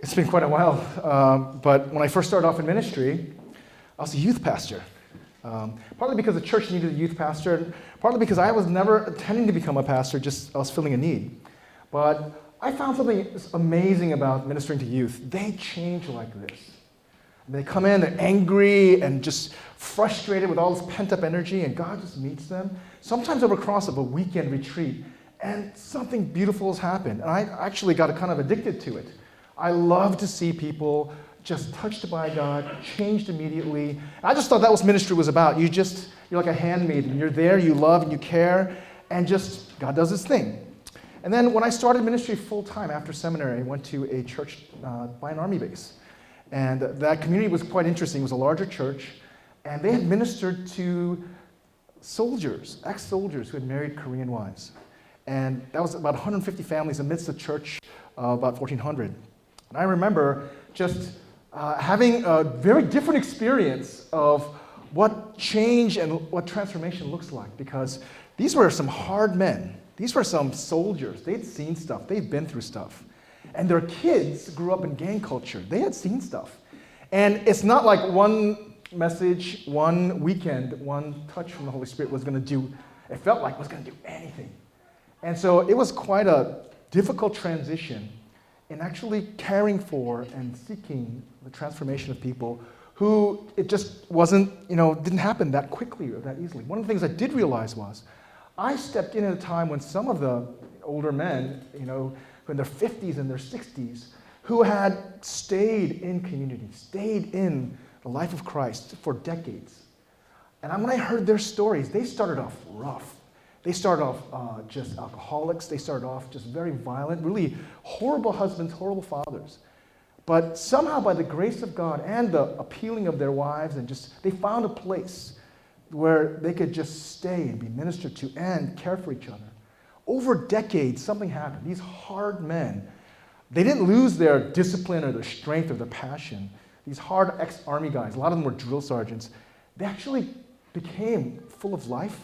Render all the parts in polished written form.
It's been quite a while, but when I first started off in ministry, I was a youth pastor. Partly because the church needed a youth pastor, and partly because I was never intending to become a pastor, just I was filling a need. But I found something amazing about ministering to youth. They change like this. They come in, they're angry and just frustrated with all this pent-up energy, and God just meets them. Sometimes over across of a weekend retreat, and something beautiful has happened. And I actually got kind of addicted to it. I love to see people just touched by God, changed immediately. And I just thought that was ministry was about. You're like a handmaid, and you're there, you love and you care, and just God does his thing. And then when I started ministry full-time after seminary, I went to a church by an army base. And that community was quite interesting. It was a larger church, and they had ministered to soldiers, ex-soldiers who had married Korean wives. And that was about 150 families amidst a church of about 1,400. And I remember just having a very different experience of what change and what transformation looks like, because these were some hard men. These were some soldiers. They'd seen stuff. They'd been through stuff. And their kids grew up in gang culture. They had seen stuff. And it's not like one message, one weekend, one touch from the Holy Spirit was going to do, it felt like was going to do anything. And so it was quite a difficult transition in actually caring for and seeking the transformation of people who it just wasn't, didn't happen that quickly or that easily. One of the things I did realize was I stepped in at a time when some of the older men, who in their 50s and their 60s, who had stayed in community, stayed in the life of Christ for decades. And when I heard their stories, they started off rough. They started off just alcoholics. They started off just very violent, really horrible husbands, horrible fathers. But somehow by the grace of God and the appealing of their wives, they found a place where they could just stay and be ministered to and care for each other. Over decades, something happened. These hard men, they didn't lose their discipline or their strength or their passion. These hard ex-army guys, a lot of them were drill sergeants, they actually became full of life.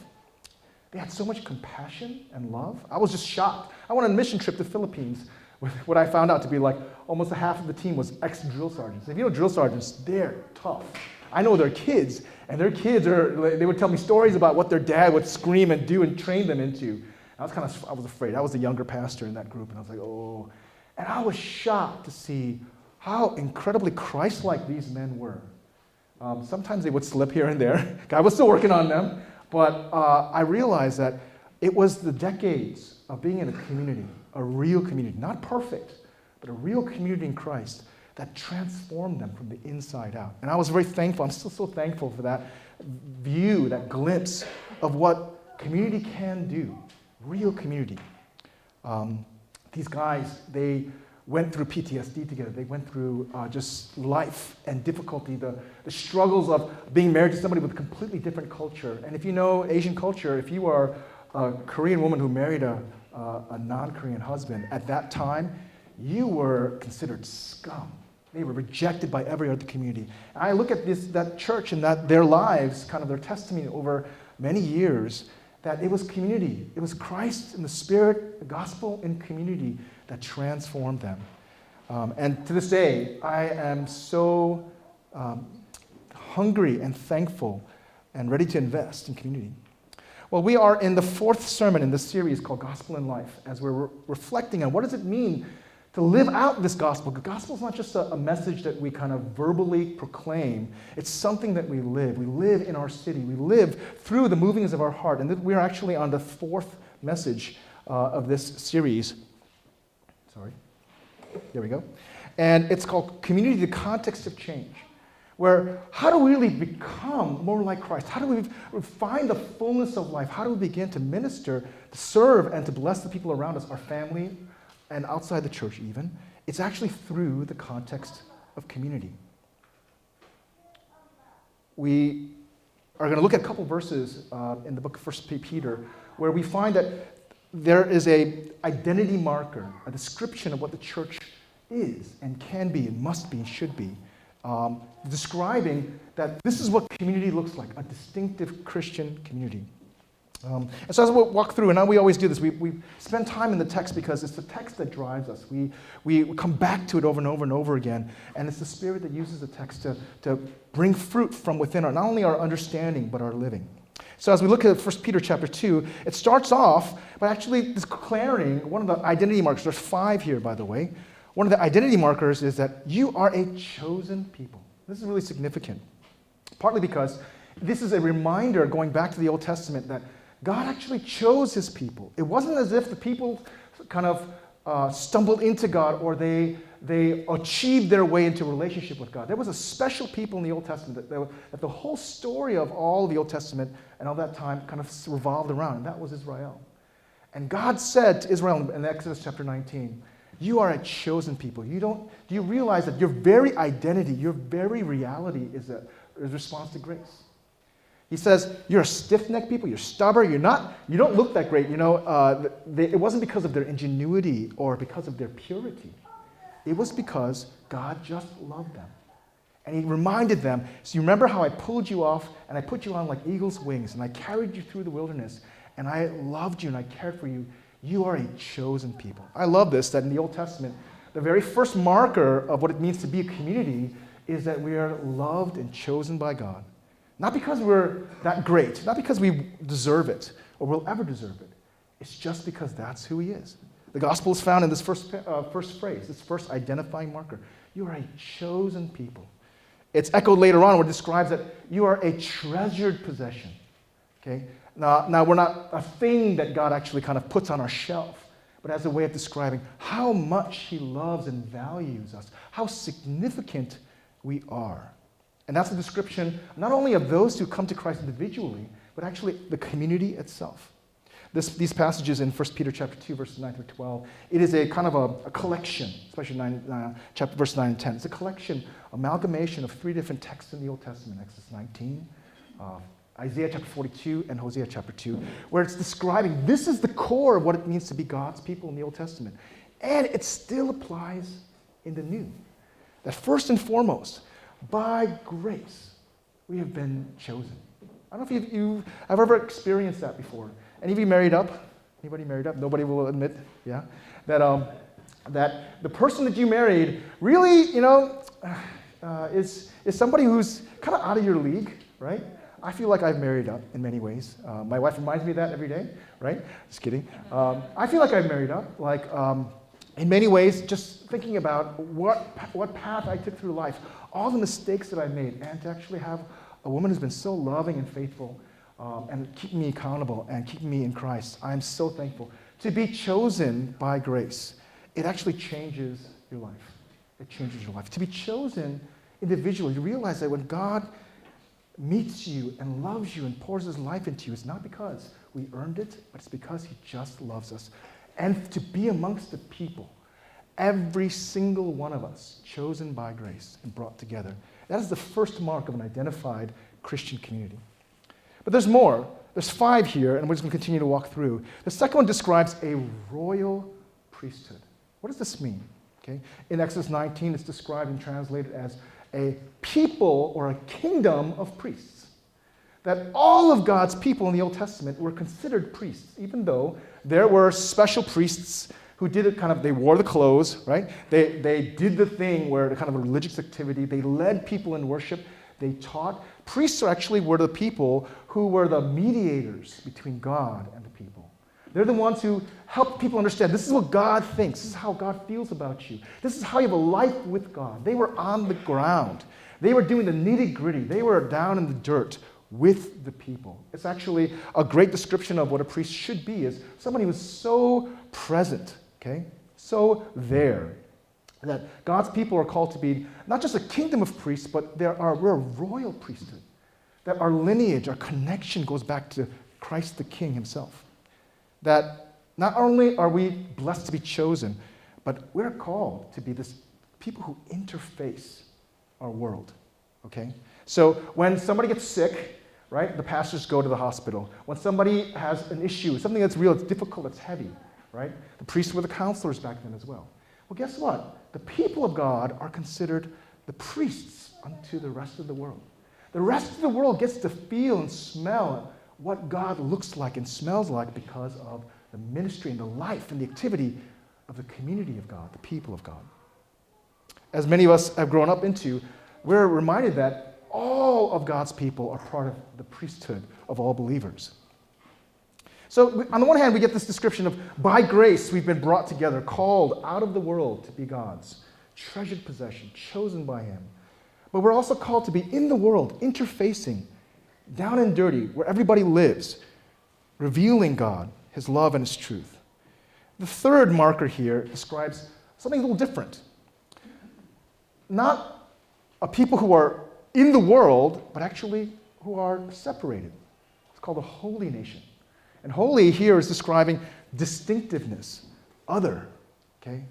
They had so much compassion and love. I was just shocked. I went on a mission trip to the Philippines with what I found out to be like almost a half of the team was ex-drill sergeants. If you know drill sergeants, they're tough. I know their kids, and their kids they would tell me stories about what their dad would scream and do and train them into. I was afraid. I was the younger pastor in that group, and I was like, oh. And I was shocked to see how incredibly Christ-like these men were. Sometimes they would slip here and there. God was still working on them. But I realized that it was the decades of being in a community, a real community, not perfect, but a real community in Christ that transformed them from the inside out. And I was very thankful. I'm still so thankful for that view, that glimpse of what community can do, real community. These guys, they went through PTSD together. They went through just life and difficulty, the struggles of being married to somebody with a completely different culture. And if you know Asian culture, if you are a Korean woman who married a non-Korean husband, at that time, you were considered scum. They were rejected by every other community. And I look at that church and their lives, kind of their testimony over many years, that it was community. It was Christ and the Spirit, the gospel in community that transformed them. And to this day, I am so hungry and thankful and ready to invest in community. Well, we are in the fourth sermon in this series called Gospel in Life, as we're reflecting on what does it mean to live out this gospel. The gospel is not just a message that we kind of verbally proclaim. It's something that we live. We live in our city. We live through the movings of our heart. And we are actually on the fourth message of this series. Sorry. There we go. And it's called Community, the Context of Change, where how do we really become more like Christ? How do we find the fullness of life? How do we begin to minister, to serve, and to bless the people around us, our family, and outside the church even? It's actually through the context of community. We are going to look at a couple verses in the book of 1 Peter where we find that there is an identity marker, a description of what the church is and can be and must be and should be, describing that this is what community looks like, a distinctive Christian community. And so as we walk through, and we always do this, we spend time in the text because it's the text that drives us. We come back to it over and over and over again, and it's the Spirit that uses the text to bring fruit from within not only our understanding, but our living. So as we look at 1 Peter chapter 2, it starts off by actually declaring one of the identity markers. There's 5 here, by the way. One of the identity markers is that you are a chosen people. This is really significant, partly because this is a reminder, going back to the Old Testament, that God actually chose his people. It wasn't as if the people kind of stumbled into God or they achieved their way into a relationship with God. There was a special people in the Old Testament that the whole story of all the Old Testament and all that time kind of revolved around, and that was Israel. And God said to Israel in Exodus chapter 19, you are a chosen people. Do you realize that your very identity, your very reality is a response to grace? He says, you're a stiff-necked people, you're stubborn, you don't look that great. It wasn't because of their ingenuity or because of their purity. It was because God just loved them. And he reminded them, so you remember how I pulled you off and I put you on like eagle's wings and I carried you through the wilderness and I loved you and I cared for you. You are a chosen people. I love this, that in the Old Testament, the very first marker of what it means to be a community is that we are loved and chosen by God. Not because we're that great, not because we deserve it or will ever deserve it. It's just because that's who he is. The gospel is found in this first phrase, this first identifying marker. You are a chosen people. It's echoed later on where it describes that you are a treasured possession. Okay? Now, we're not a thing that God actually kind of puts on our shelf, but as a way of describing how much he loves and values us, how significant we are. And that's a description not only of those who come to Christ individually, but actually the community itself. These passages in 1 Peter chapter 2, verses 9 through 12, it is a kind of a collection, especially verse 9 and 10. It's a collection, amalgamation of 3 different texts in the Old Testament, Exodus 19, Isaiah chapter 42, and Hosea chapter 2, where it's describing this is the core of what it means to be God's people in the Old Testament. And it still applies in the New. That first and foremost, by grace, we have been chosen. I don't know if you've ever experienced that before. Any of you married up? Anybody married up? Nobody will admit, yeah? That the person that you married really, is somebody who's kind of out of your league, right? I feel like I've married up in many ways. My wife reminds me of that every day, right? Just kidding. I feel like I've married up, in many ways, just thinking about what path I took through life, all the mistakes that I made, and to actually have a woman who's been so loving and faithful and keeping me accountable and keeping me in Christ. I'm so thankful. To be chosen by grace, it actually changes your life. It changes your life. To be chosen individually, you realize that when God meets you and loves you and pours his life into you, it's not because we earned it, but it's because he just loves us. And to be amongst the people, every single one of us, chosen by grace and brought together. That is the first mark of an identified Christian community. But there's more. There's 5 here, and we're just going to continue to walk through. The second one describes a royal priesthood. What does this mean? Okay. In Exodus 19, it's described and translated as a people or a kingdom of priests. That all of God's people in the Old Testament were considered priests, even though there were special priests who did it they wore the clothes, right? They did the thing where the kind of a religious activity, they led people in worship, they taught. Priests actually were the people who were the mediators between God and the people. They're the ones who help people understand this is what God thinks, this is how God feels about you, this is how you have a life with God. They were on the ground. They were doing the nitty-gritty. They were down in the dirt with the people. It's actually a great description of what a priest should be, is somebody who is so present, okay, so there, that God's people are called to be not just a kingdom of priests, but we're a royal priesthood, that our lineage, our connection goes back to Christ the King himself. That not only are we blessed to be chosen, but we're called to be this people who interface our world, okay? So when somebody gets sick, right, the pastors go to the hospital. When somebody has an issue, something that's real, it's difficult, it's heavy, right? The priests were the counselors back then as well. Well, guess what? The people of God are considered the priests unto the rest of the world. The rest of the world gets to feel and smell what God looks like and smells like because of the ministry and the life and the activity of the community of God, the people of God. As many of us have grown up into, we're reminded that all of God's people are part of the priesthood of all believers. So on the one hand, we get this description of, by grace we've been brought together, called out of the world to be God's, treasured possession, chosen by him. But we're also called to be in the world, interfacing, down and dirty, where everybody lives, revealing God, his love and his truth. The third marker here describes something a little different. Not a people who are in the world, but actually who are separated. It's called a holy nation. And holy here is describing distinctiveness, other. Okay?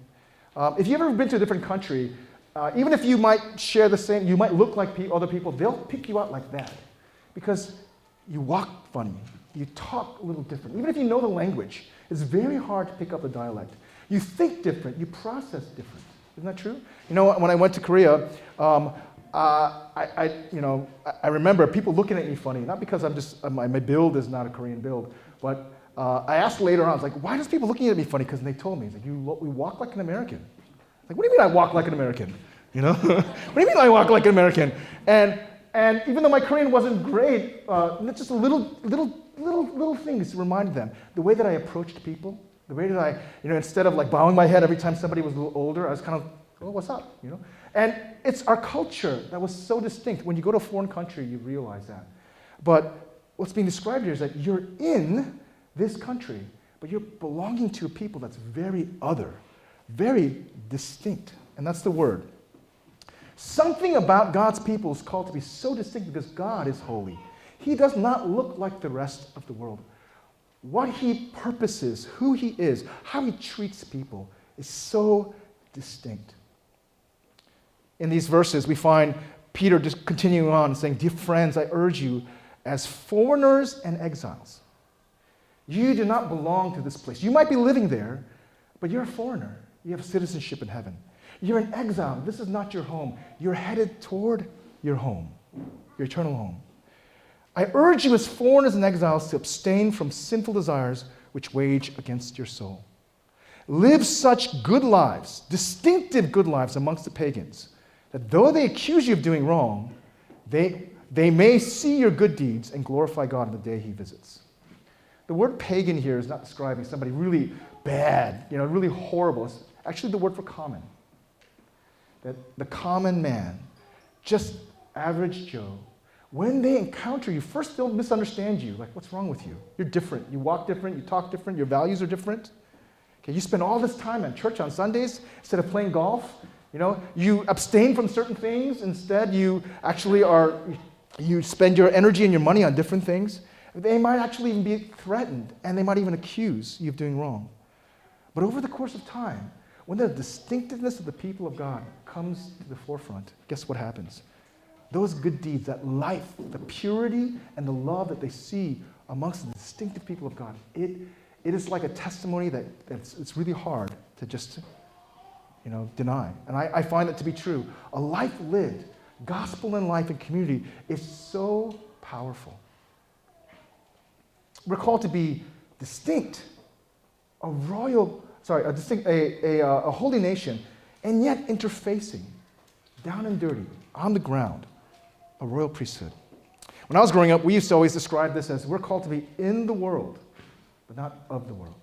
If you've ever been to a different country, even if you might share the same, you might look like other people, they'll pick you out like that. Because you walk funny, you talk a little different. Even if you know the language, it's very hard to pick up a dialect. You think different, you process different. Isn't that true? You know, when I went to Korea, I remember people looking at me funny, not because I'm just, my build is not a Korean build, but I asked later on, I was like, why does people looking at me funny? Because they told me, it's like, we walk like an American. Like, what do you mean I walk like an American? You know? What do you mean I walk like an American? And even though my Korean wasn't great, just little things reminded them. The way that I approached people, the way that I, instead of like bowing my head every time somebody was a little older, I was kind of, oh, what's up? And it's our culture that was so distinct. When you go to a foreign country, you realize that. But what's being described here is that you're in this country, but you're belonging to a people that's very other, very distinct. And that's the word. Something about God's people is called to be so distinct because God is holy. He does not look like the rest of the world. What he purposes, who he is, how he treats people is so distinct. In these verses, we find Peter just continuing on saying, dear friends, I urge you as foreigners and exiles. You do not belong to this place. You might be living there, but you're a foreigner. You have citizenship in heaven. You're an exile. This is not your home. You're headed toward your home, your eternal home. I urge you as foreigners and exiles to abstain from sinful desires which wage against your soul. Live such good lives, distinctive good lives amongst the pagans, that though they accuse you of doing wrong, they may see your good deeds and glorify God on the day he visits. The word pagan here is not describing somebody really bad, really horrible. It's actually the word for common. That the common man, just average Joe, when they encounter you, first they'll misunderstand you. Like, what's wrong with you? You're different. You walk different. You talk different. Your values are different. Okay, you spend all this time at church on Sundays instead of playing golf. You abstain from certain things. Instead, you actually you spend your energy and your money on different things. They might actually even be threatened, and they might even accuse you of doing wrong. But over the course of time, when the distinctiveness of the people of God comes to the forefront, guess what happens? Those good deeds, that life, the purity and the love that they see amongst the distinctive people of God, it is like a testimony that it's really hard to just deny. And I find that to be true. A life lived, gospel and life and community is so powerful. We're called to be distinct, a holy nation, and yet interfacing, down and dirty, on the ground, a royal priesthood. When I was growing up, we used to always describe this as we're called to be in the world, but not of the world.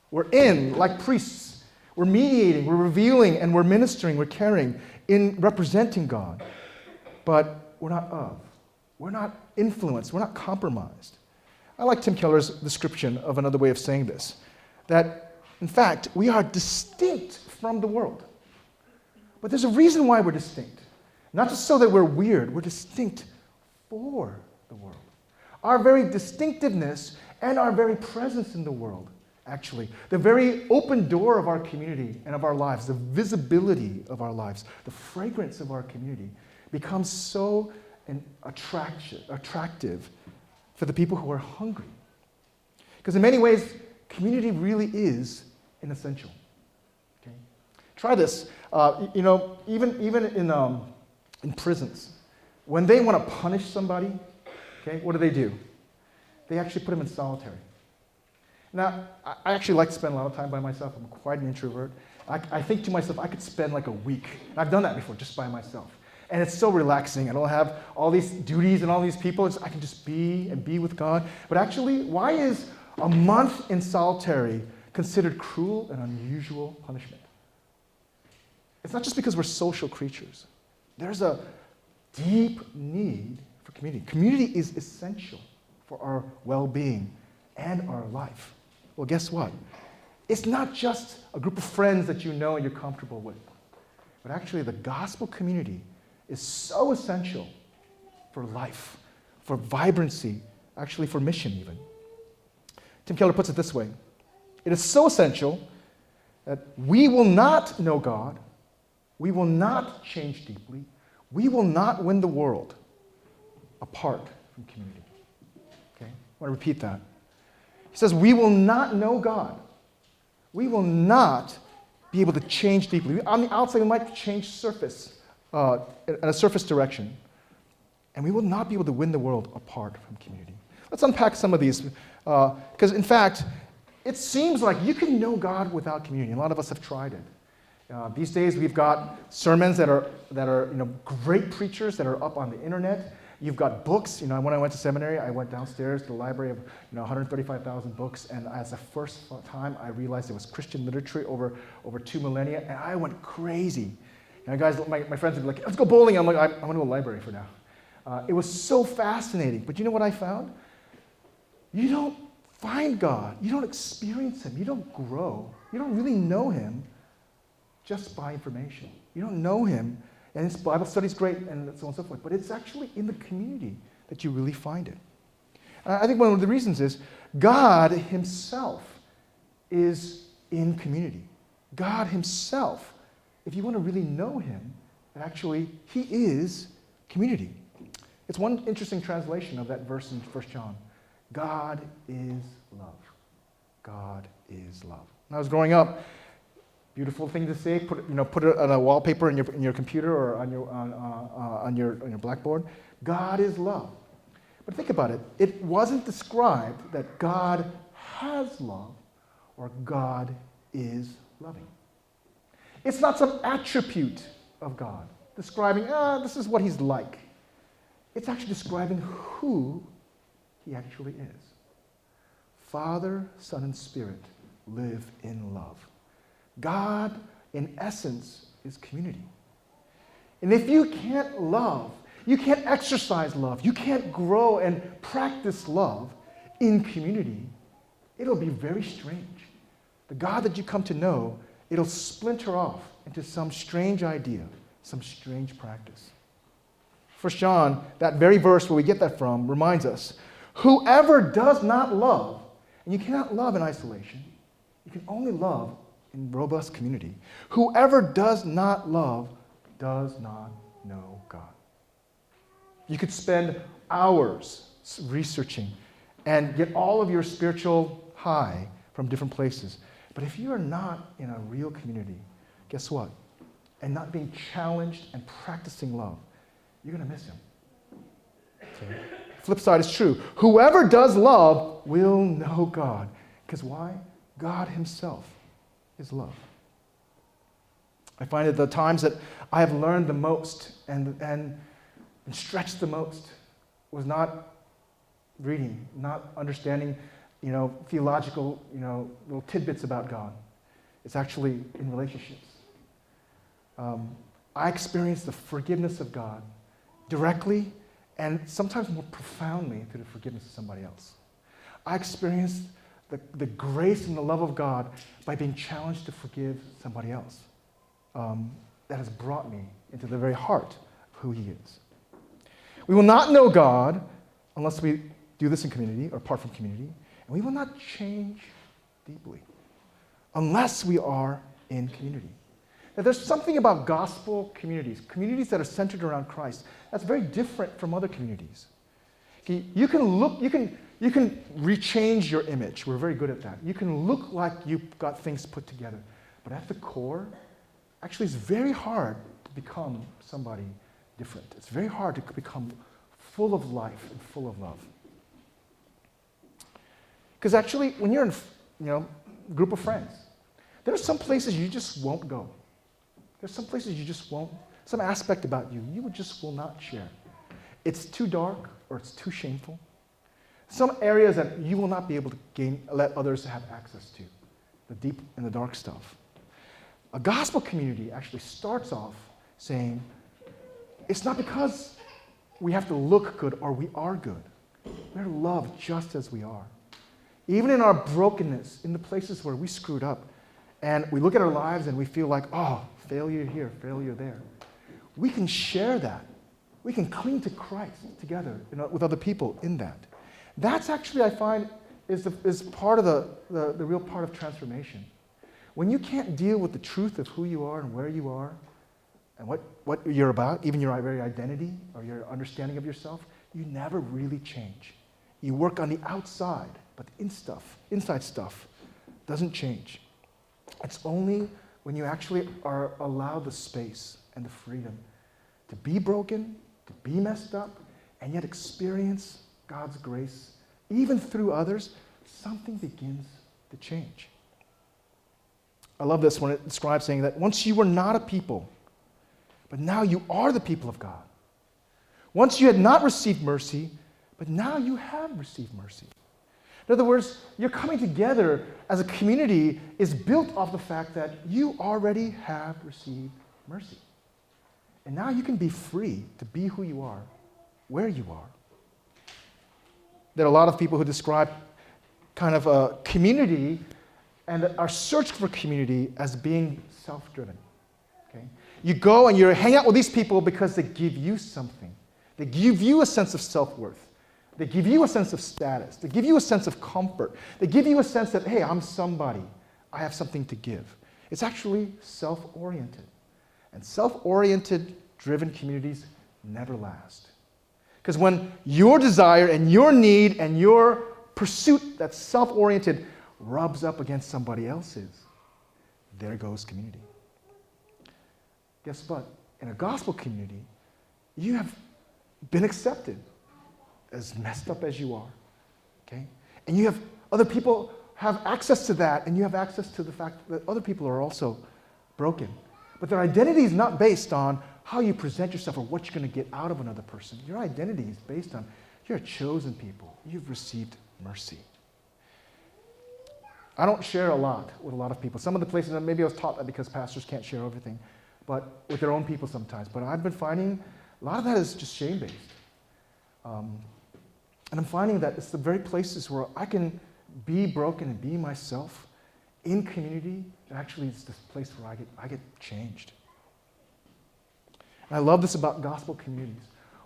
We're in, like priests. We're mediating, we're revealing, and we're ministering, we're caring, in representing God. But we're not of. We're not influenced. We're not compromised. I like Tim Keller's description of another way of saying this, that, in fact, we are distinct from the world. But there's a reason why we're distinct. Not just so that we're weird, we're distinct for the world. Our very distinctiveness and our very presence in the world, actually, the very open door of our community and of our lives, the visibility of our lives, the fragrance of our community, becomes so attractive for the people who are hungry. Because in many ways, community really is an essential. Okay? Try this. Even in prisons, when they want to punish somebody, okay, what do? they actually put him in solitary. Now, I actually like to spend a lot of time by myself. I'm quite an introvert. I think to myself, I could spend like a week. I've done that before, just by myself. And it's so relaxing. I don't have all these duties and all these people. I can just be with God. But actually, why is a month in solitary considered cruel and unusual punishment? It's not just because we're social creatures. There's a deep need for community. Community is essential for our well-being and our life. Well, guess what? It's not just a group of friends that you know and you're comfortable with, but actually the gospel community is so essential for life, for vibrancy, actually for mission even. Tim Keller puts it this way: it is so essential that we will not know God, we will not change deeply, we will not win the world apart from community. Okay? I want to repeat that. He says we will not know God. We will not be able to change deeply. On the outside, we might change surface, in a surface direction. And we will not be able to win the world apart from community. Let's unpack some of these. Because in fact, it seems like you can know God without community. A lot of us have tried it. These days, we've got sermons that are great preachers that are up on the internet. You've got books. When I went to seminary, I went downstairs to the library of 135,000 books, and as the first time I realized it was Christian literature over 2 millennia, and I went crazy. Guys, my friends would be like, let's go bowling. I'm like, I want to go to the library for now. It was so fascinating. But you know what I found? You don't find God. You don't experience Him. You don't grow. You don't really know Him just by information. You don't know Him. And this Bible study is great, and so on and so forth. But it's actually in the community that you really find it. I think one of the reasons is God Himself is in community. God Himself, if you want to really know Him, actually, He is community. It's one interesting translation of that verse in 1 John. God is love. God is love. When I was growing up, beautiful thing to say. Put it on a wallpaper in your computer or on your blackboard. God is love. But think about it. It wasn't described that God has love or God is loving. It's not some attribute of God describing, this is what He's like. It's actually describing who He actually is. Father, Son, and Spirit live in love. God, in essence, is community. And if you can't love, you can't exercise love, you can't grow and practice love in community, it'll be very strange. The God that you come to know, it'll splinter off into some strange idea, some strange practice. 1 John, that very verse where we get that from, reminds us, whoever does not love, and you cannot love in isolation, you can only love in robust community. Whoever does not love does not know God. You could spend hours researching and get all of your spiritual high from different places. But if you are not in a real community, guess what? And not being challenged and practicing love, you're going to miss Him. Okay. Flip side is true. Whoever does love will know God. Because why? God Himself is love. I find that the times that I have learned the most and stretched the most was not reading, not understanding, theological, little tidbits about God. It's actually in relationships. I experienced the forgiveness of God directly and sometimes more profoundly through the forgiveness of somebody else. I experienced the grace and the love of God by being challenged to forgive somebody else. That has brought me into the very heart of who He is. We will not know God unless we do this in community or apart from community, and we will not change deeply unless we are in community. Now, there's something about gospel communities that are centered around Christ, that's very different from other communities. Okay, you can rechange your image. We're very good at that. You can look like you've got things put together. But at the core, actually it's very hard to become somebody different. It's very hard to become full of life and full of love. Because actually, when you're in a group of friends, there are some places you just won't go. There's some places you just won't, some aspect about you just will not share. It's too dark or it's too shameful. Some areas that you will not be able to let others have access to, the deep and the dark stuff. A gospel community actually starts off saying, it's not because we have to look good or we are good. We're loved just as we are. Even in our brokenness, in the places where we screwed up, and we look at our lives and we feel like, oh, failure here, failure there. We can share that. We can cling to Christ together with other people in that. That's actually, I find, is part of the real part of transformation. When you can't deal with the truth of who you are and where you are and what you're about, even your very identity or your understanding of yourself, you never really change. You work on the outside, but the inside stuff doesn't change. It's only when you actually are allowed the space and the freedom to be broken, to be messed up, and yet experience God's grace, even through others, something begins to change. I love this when it describes saying that once you were not a people, but now you are the people of God. Once you had not received mercy, but now you have received mercy. In other words, your coming together as a community is built off the fact that you already have received mercy. And now you can be free to be who you are, where you are. There are a lot of people who describe kind of a community and our search for community as being self-driven. Okay? You go and you hang out with these people because they give you something. They give you a sense of self-worth. They give you a sense of status. They give you a sense of comfort. They give you a sense that, hey, I'm somebody. I have something to give. It's actually self-oriented. And self-oriented, driven communities never last. Because when your desire and your need and your pursuit that's self-oriented rubs up against somebody else's, there goes community. Guess what? In a gospel community, you have been accepted as messed up as you are, okay? And you have other people have access to that, and you have access to the fact that other people are also broken. But their identity is not based on how you present yourself or what you're going to get out of another person. Your identity is based on you're a chosen people. You've received mercy. I don't share a lot with a lot of people. Some of the places, maybe I was taught that because pastors can't share everything, but with their own people sometimes. But I've been finding a lot of that is just shame-based. And I'm finding that it's the very places where I can be broken and be myself in community, and actually it's this place where I get changed. And I love this about gospel communities.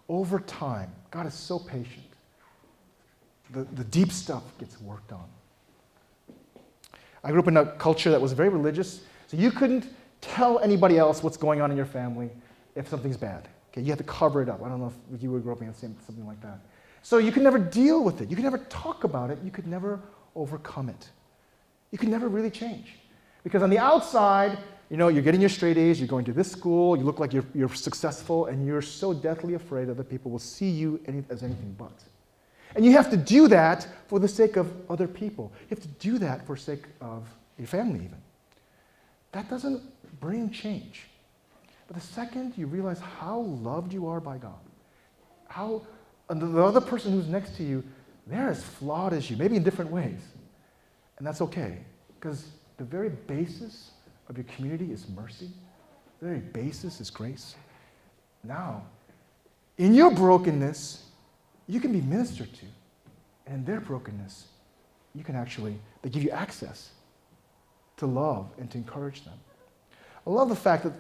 Over time, God is so patient. The deep stuff gets worked on. I grew up in a culture that was very religious, so you couldn't tell anybody else what's going on in your family if something's bad. Okay, you have to cover it up. I don't know if you grew up in something like that. So you could never deal with it. You could never talk about it. You could never overcome it. You could never really change. Because on the outside, you're getting your straight A's, you're going to this school, you look like you're successful, and you're so deathly afraid that other people will see you as anything but. And you have to do that for the sake of other people. You have to do that for the sake of your family even. That doesn't bring change. But the second you realize how loved you are by God, how the other person who's next to you, they're as flawed as you, maybe in different ways. And that's okay, because the very basis of your community is mercy. The very basis is grace. Now, in your brokenness, you can be ministered to. And in their brokenness, they give you access to love and to encourage them. I love the fact that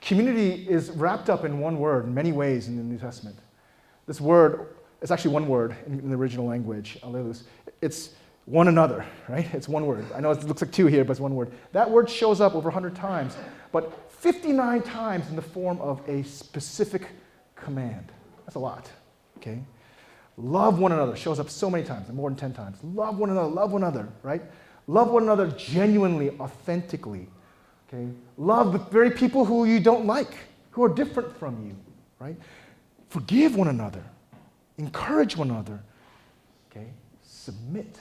community is wrapped up in one word in many ways in the New Testament. This word, it's actually one word in the original language, alleluia. It's one another, right? It's one word. I know it looks like two here, but it's one word. That word shows up over 100 times, but 59 times in the form of a specific command. That's a lot, okay? Love one another shows up so many times, more than 10 times. Love one another, right? Love one another genuinely, authentically, okay? Love the very people who you don't like, who are different from you, right? Forgive one another. Encourage one another, okay? Submit.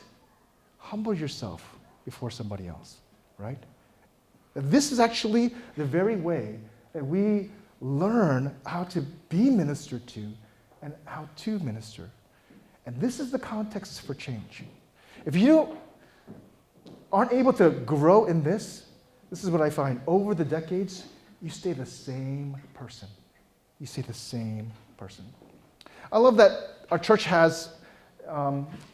humble yourself before somebody else, right? This is actually the very way that we learn how to be ministered to and how to minister. And this is the context for change. If you aren't able to grow in this is what I find. Over the decades, you stay the same person. You stay the same person. I love that our church has,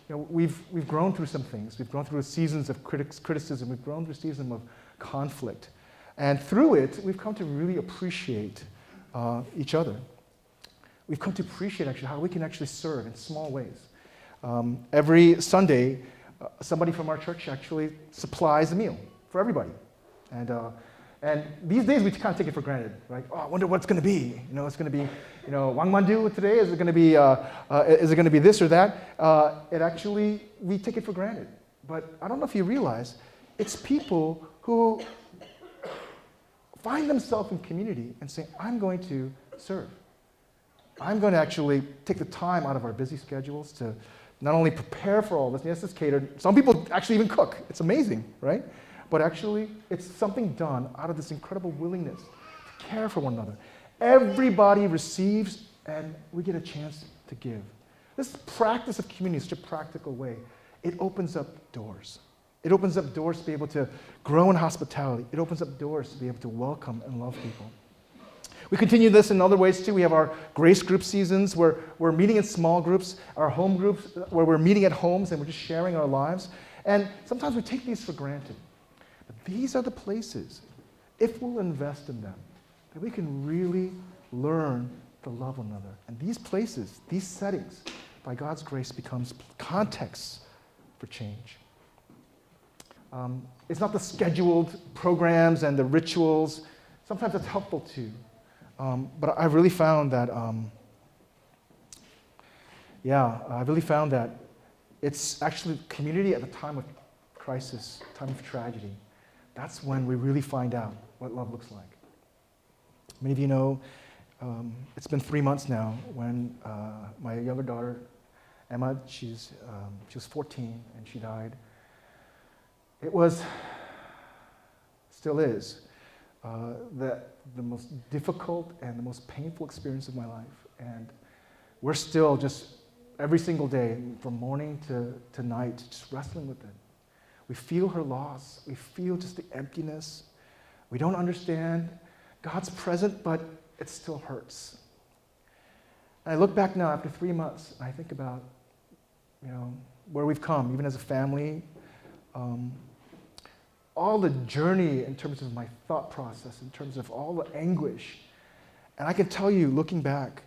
we've grown through some things. We've grown through seasons of criticism. We've grown through seasons of conflict. And through it, we've come to really appreciate each other. We've come to appreciate actually how we can actually serve in small ways. Every Sunday, somebody from our church actually supplies a meal for everybody. And these days we kind of take it for granted, right? Oh, I wonder what it's going to be. It's going to be, wangmandu today. Is it going to be this or that? We take it for granted. But I don't know if you realize, it's people who find themselves in community and say, I'm going to serve. I'm going to actually take the time out of our busy schedules to not only prepare for all this. Yes, it's catered. Some people actually even cook. It's amazing, right? But actually, it's something done out of this incredible willingness to care for one another. Everybody receives, and we get a chance to give. This practice of community is such a practical way. It opens up doors. It opens up doors to be able to grow in hospitality. It opens up doors to be able to welcome and love people. We continue this in other ways too. We have our grace group seasons where we're meeting in small groups, our home groups where we're meeting at homes and we're just sharing our lives. And sometimes we take these for granted. But these are the places, if we'll invest in them, that we can really learn to love one another. And these places, these settings, by God's grace, becomes contexts for change. It's not the scheduled programs and the rituals. Sometimes it's helpful too. But I really found that, it's actually community at the time of crisis, time of tragedy. That's when we really find out what love looks like. Many of you know, it's been 3 months now when my younger daughter, Emma, she was 14 and she died. It was, still is, the most difficult and the most painful experience of my life. And we're still just every single day, from morning to night, just wrestling with it. We feel her loss. We feel just the emptiness. We don't understand. God's present, but it still hurts. And I look back now after 3 months, and I think about, where we've come, even as a family, all the journey in terms of my thought process, in terms of all the anguish. And I can tell you, looking back,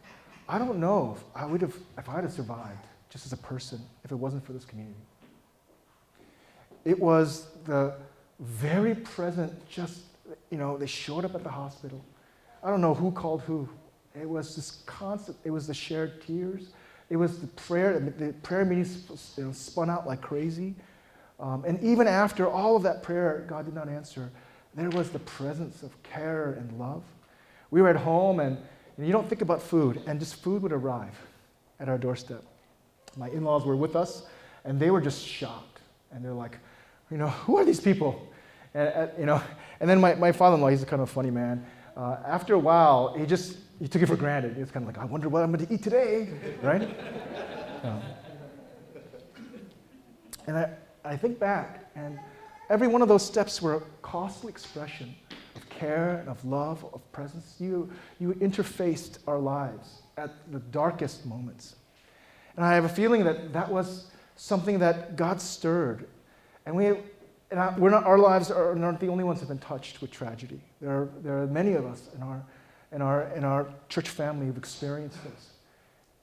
I don't know if I had survived just as a person if it wasn't for this community. It was the very present, they showed up at the hospital. I don't know who called who. It was this constant, it was the shared tears. It was the prayer meetings spun out like crazy. And even after all of that prayer, God did not answer. There was the presence of care and love. We were at home, and you don't think about food, and just food would arrive at our doorstep. My in-laws were with us, and they were just shocked. And they're like, who are these people? And then my father-in-law, he's a kind of funny man. After a while, he took it for granted. He was kind of like, I wonder what I'm going to eat today, right? And I think back, and every one of those steps were a costly expression of care and of love, of presence. You interfaced our lives at the darkest moments. And I have a feeling that was something that God stirred. And our lives are not the only ones that have been touched with tragedy. There are many of us in our church family who've experienced this.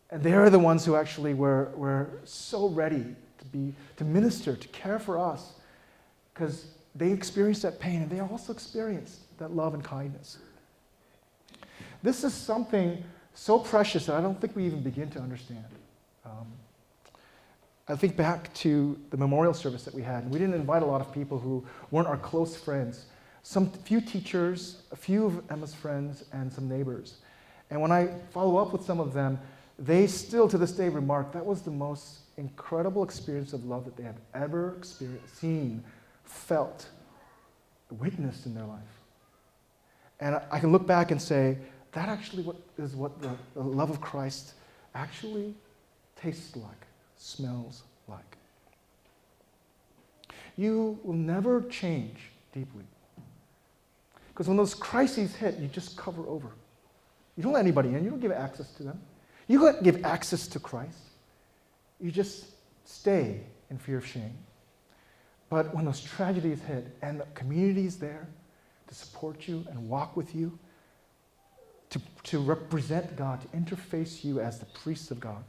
And they are the ones who actually were so ready to minister, to care for us, because they experienced that pain and they also experienced that love and kindness. This is something so precious that I don't think we even begin to understand. I think back to the memorial service that we had. We didn't invite a lot of people who weren't our close friends. Few teachers, a few of Emma's friends, and some neighbors. And when I follow up with some of them, they still to this day remark that was the most incredible experience of love that they have ever experienced, seen, felt, witnessed in their life. And I can look back and say, that actually is what the love of Christ actually tastes like, smells like. You will never change deeply. Because when those crises hit, you just cover over. You don't let anybody in. You don't give access to them. You don't give access to Christ. You just stay in fear of shame. But when those tragedies hit and the community is there to support you and walk with you, to represent God, to interface you as the priests of God,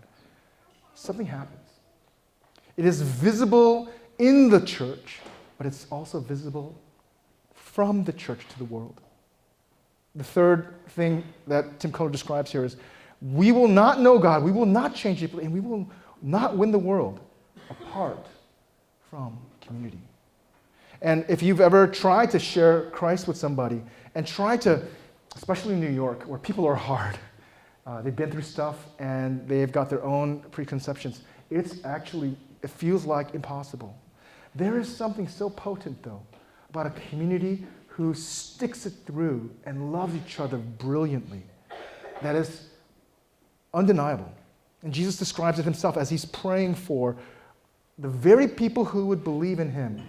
something happens. It is visible in the church, but it's also visible from the church to the world. The third thing that Tim Keller describes here is, we will not know God, we will not change people, and we will not win the world apart from community. And if you've ever tried to share Christ with somebody and try to, especially in New York, where people are hard, they've been through stuff and they've got their own preconceptions, it feels like impossible. There is something so potent, though, about a community who sticks it through and loves each other brilliantly. That is undeniable. And Jesus describes it himself as he's praying for the very people who would believe in him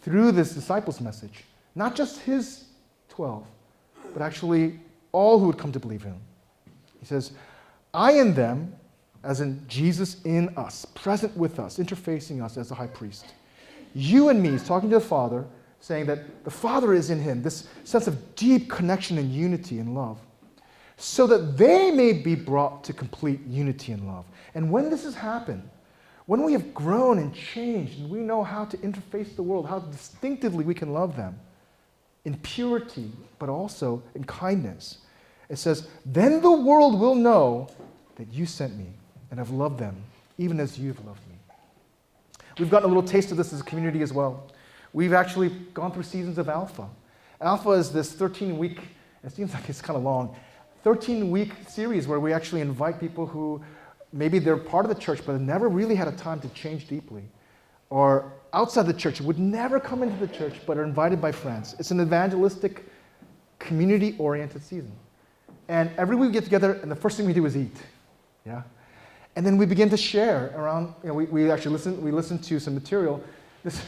through this disciples' message. Not just his 12, but actually all who would come to believe in him. He says, I in them, as in Jesus in us, present with us, interfacing us as the high priest. You and me, he's talking to the Father, saying that the Father is in him, this sense of deep connection and unity and love, so that they may be brought to complete unity and love. And when this has happened, when we have grown and changed and we know how to interface the world, how distinctively we can love them in purity, but also in kindness, it says, then the world will know that you sent me and have loved them, even as you've loved me. We've gotten a little taste of this as a community as well. We've actually gone through seasons of Alpha. Alpha is this 13-week, it seems like it's kind of long, 13-week series where we actually invite people who maybe they're part of the church but never really had a time to change deeply, or outside the church, would never come into the church but are invited by friends. It's an evangelistic, community-oriented season. And every week we get together and the first thing we do is eat. Yeah? And then we begin to share around, we actually listen to some material. This,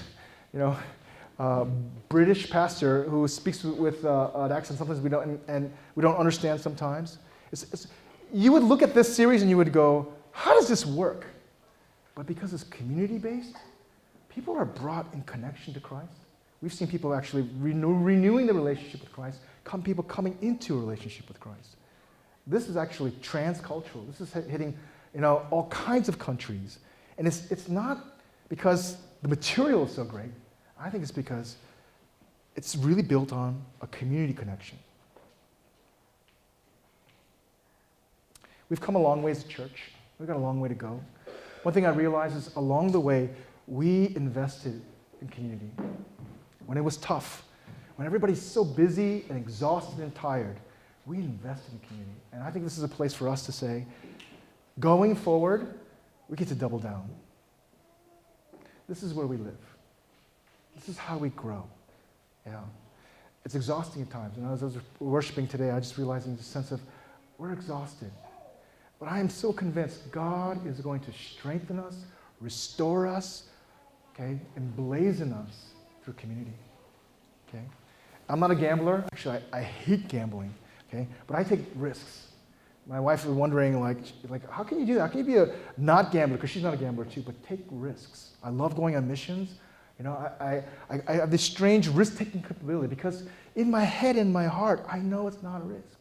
British pastor who speaks with an accent sometimes we don't understand sometimes. You would look at this series and you would go, how does this work? But because it's community-based, people are brought in connection to Christ. We've seen people actually renewing the relationship with Christ, people coming into a relationship with Christ. This is actually transcultural. This is hitting all kinds of countries. And it's not because the material is so great. I think it's because it's really built on a community connection. We've come a long ways to church. We've got a long way to go. One thing I realized is along the way, we invested in community. When it was tough, when everybody's so busy and exhausted and tired, we invested in community. And I think this is a place for us to say, going forward, we get to double down. This is where we live. This is how we grow. Yeah. It's exhausting at times. As I was worshiping today, I just realized the sense of we're exhausted. But I am so convinced God is going to strengthen us, restore us, okay, and blazon us through community. Okay? I'm not a gambler. Actually, I hate gambling. Okay? But I take risks. My wife was wondering, like, how can you do that? How can you be a not gambler? Because she's not a gambler too, but take risks. I love going on missions. I have this strange risk-taking capability because in my head, in my heart, I know it's not a risk.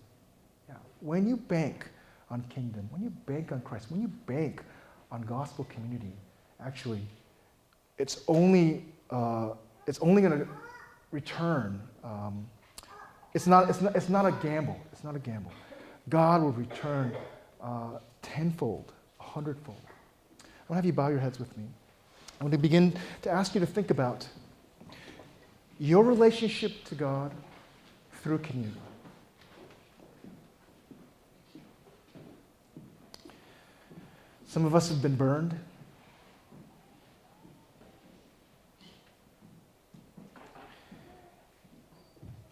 Yeah. When you bank on kingdom, when you bank on Christ, when you bank on gospel community, actually, it's only going to return. It's not a gamble. It's not a gamble. God will return tenfold, 100-fold. I want to have you bow your heads with me. I want to begin to ask you to think about your relationship to God through community. Some of us have been burned.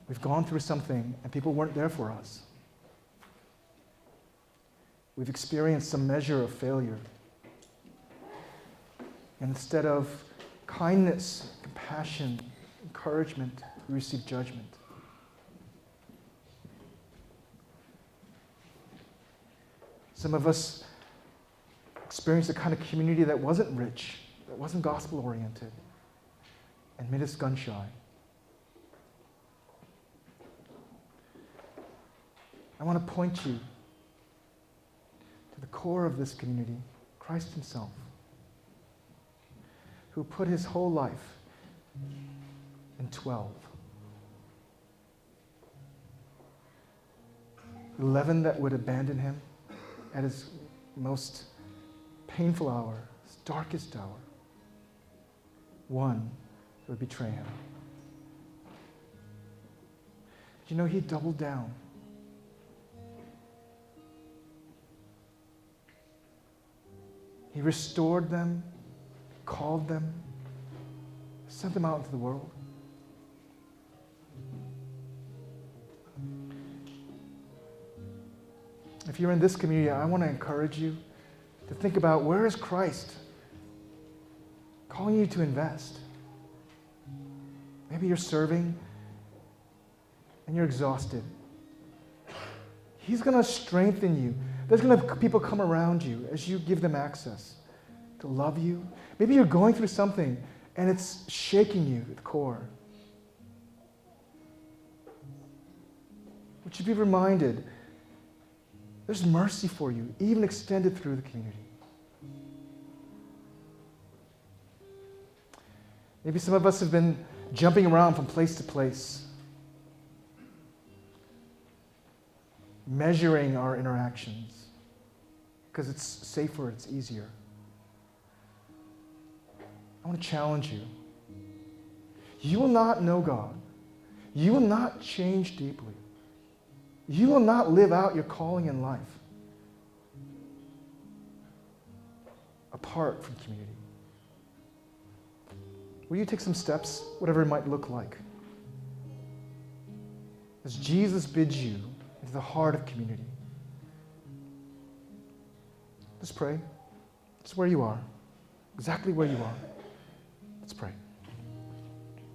We've gone through something and people weren't there for us. We've experienced some measure of failure. And instead of kindness, compassion, encouragement, we receive judgment. Some of us experienced a kind of community that wasn't rich, that wasn't gospel-oriented, and made us gun-shy. I want to point you to the core of this community, Christ himself, who put his whole life in 12. 11 that would abandon him at his most painful hour, his darkest hour. 1 who would betray him. You know, he doubled down. He restored them, called them, sent them out into the world. If you're in this community, I want to encourage you to think about, where is Christ calling you to invest? Maybe you're serving and you're exhausted. He's going to strengthen you. There's going to be people come around you as you give them access to love you. Maybe you're going through something and it's shaking you at the core. Would you be reminded, there's mercy for you, even extended through the community. Maybe some of us have been jumping around from place to place, measuring our interactions because it's safer, it's easier. I want to challenge you. You will not know God. You will not change deeply. You will not live out your calling in life apart from community. Will you take some steps, whatever it might look like, as Jesus bids you into the heart of community? Let's pray. Just where you are, exactly where you are.